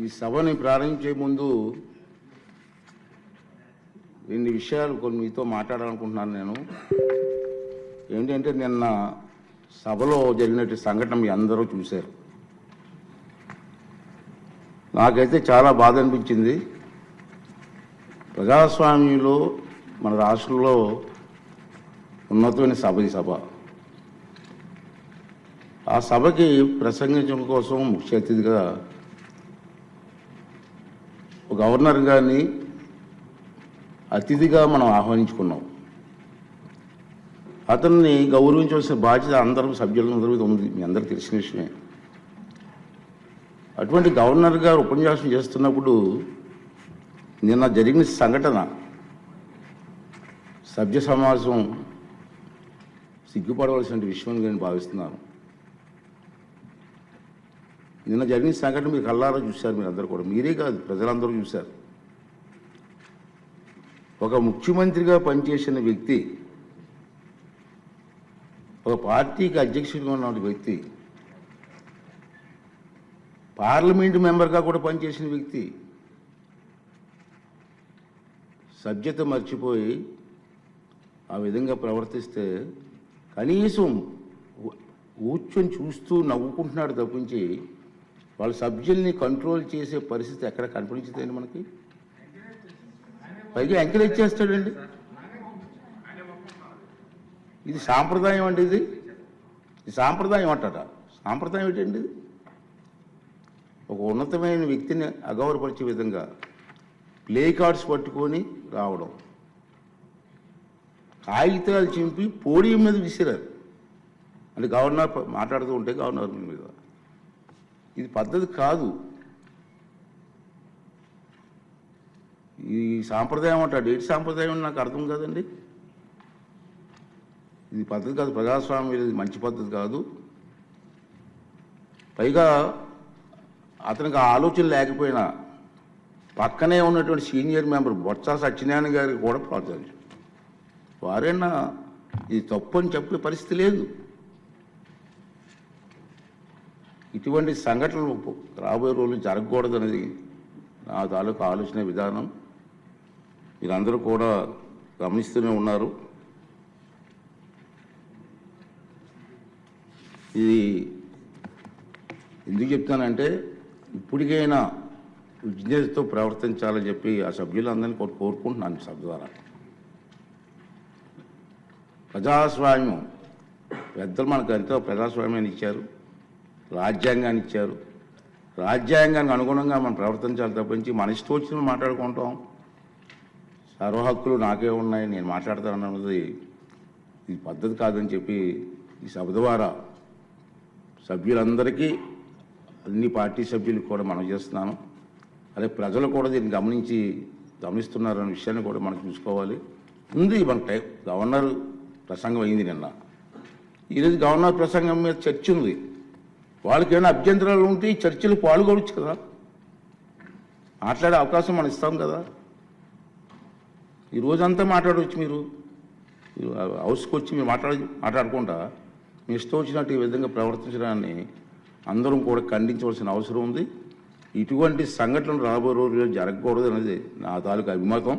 ఈ సభని ప్రారంభించే ముందు రెండు విషయాలు కొన్ని మీతో మాట్లాడాలనుకుంటున్నాను. నేను ఏంటంటే నిన్న సభలో జరిగినటువంటి సంఘటన మీ అందరూ చూశారు. నాకైతే చాలా బాధ అనిపించింది. ప్రజాస్వామ్యంలో మన రాష్ట్రంలో ఉన్నతమైన సభ ఈ సభ. ఆ సభకి ప్రసంగించడం కోసం ముఖ్య అతిథిగా గవర్నర్ గారిని అతిథిగా మనం ఆహ్వానించుకున్నాం. అతన్ని గౌరవించవలసిన బాధ్యత అందరూ సభ్యులందరి మీద ఉంది, మీ అందరికీ తెలిసిన విషయమే. అటువంటి గవర్నర్ గారు ఉపన్యాసం చేస్తున్నప్పుడు నిన్న జరిగిన సంఘటన సభ్య సమాజం సిగ్గుపడవలసిన విషయం నేను భావిస్తున్నాను. నిన్న జరిగిన సంఘటన మీరు కళ్ళారా చూశారు, మీరు అందరూ కూడా, మీరే కాదు ప్రజలందరూ చూశారు. ఒక ముఖ్యమంత్రిగా పనిచేసిన వ్యక్తి, ఒక పార్టీకి అధ్యక్షుడిగా ఉన్న వ్యక్తి, పార్లమెంటు మెంబర్గా కూడా పనిచేసిన వ్యక్తి సభ్యత మర్చిపోయి ఆ విధంగా ప్రవర్తిస్తే కనీసం కూర్చొని చూస్తూ నవ్వుకుంటున్నాడు తప్పించి వాళ్ళ సభ్యుల్ని కంట్రోల్ చేసే పరిస్థితి ఎక్కడ కనిపించదండి మనకి. పైగా ఎంకరేజ్ చేస్తాడండి. ఇది సాంప్రదాయం అండి, ఇది సాంప్రదాయం అంటారా? సాంప్రదాయం ఏంటండి? ఇది ఒక ఉన్నతమైన వ్యక్తిని అగౌరవపరిచే విధంగా ప్లే కార్డ్స్ పట్టుకొని రావడం, కాగితాలు చింపి పోడియం మీద విసిరారు. అంటే గవర్నర్ మాట్లాడుతూ ఉంటే గవర్నర్ మీద, ఇది పద్ధతి కాదు. ఈ సాంప్రదాయం అంటాడు, ఏంటి సాంప్రదాయం నాకు అర్థం కాదండి. ఇది పద్ధతి కాదు, ప్రజాస్వామ్యం ఇది మంచి పద్ధతి కాదు. పైగా అతనికి ఆ ఆలోచన లేకపోయినా పక్కనే ఉన్నటువంటి సీనియర్ మెంబర్ బొత్స సత్యనారాయణ గారికి కూడా ప్రోత్సహించారు. వారైనా ఇది తప్పు అని చెప్పే పరిస్థితి లేదు. ఇటువంటి సంఘటనలు రాబోయే రోజులు జరగకూడదనేది నా తాలూకు ఆలోచన విధానం. మీరందరూ కూడా గమనిస్తూనే ఉన్నారు. ఇది ఎందుకు చెప్తానంటే ఇప్పటికైనా విజ్ఞతతో ప్రవర్తించాలని చెప్పి ఆ సభ్యులందరినీ కోరుకుంటున్నాను. సభ ద్వారా ప్రజాస్వామ్యం పెద్దలు మనకు ఎంతో ప్రజాస్వామ్యాన్ని ఇచ్చారు, రాజ్యాంగాన్ని ఇచ్చారు. రాజ్యాంగానికి అనుగుణంగా మనం ప్రవర్తించాలి తప్పించి మన ఇష్టం వచ్చిన మాట్లాడుకుంటాం. సర్వ హక్కులు నాకే ఉన్నాయి, నేను మాట్లాడతానన్నది ఇది పద్ధతి కాదని చెప్పి ఈ సభ ద్వారా సభ్యులందరికీ, అన్ని పార్టీ సభ్యులకు కూడా మనం చేస్తున్నాను. అదే ప్రజలు కూడా దీన్ని గమనిస్తున్నారన్న విషయాన్ని కూడా మనం చూసుకోవాలి. ఉంది మన గవర్నర్ ప్రసంగం అయింది నిన్న. ఈరోజు గవర్నర్ ప్రసంగం మీద చర్చ ఉంది. వాళ్ళకి ఏమైనా అభ్యంతరాలు ఉంటే ఈ చర్చలు పాల్గొనవచ్చు కదా, మాట్లాడే అవకాశం మనం ఇస్తాం కదా. ఈ రోజంతా మాట్లాడవచ్చు. మీరు హౌస్కి వచ్చి మీరు మాట్లాడకుండా మీ ఇష్టం వచ్చినట్టు ఈ విధంగా ప్రవర్తించడాన్ని అందరం కూడా ఖండించవలసిన అవసరం ఉంది. ఇటువంటి సంఘటనలు రాబోయే రోజుల్లో జరగకూడదు అనేది నా తాలూకు అభిమతం.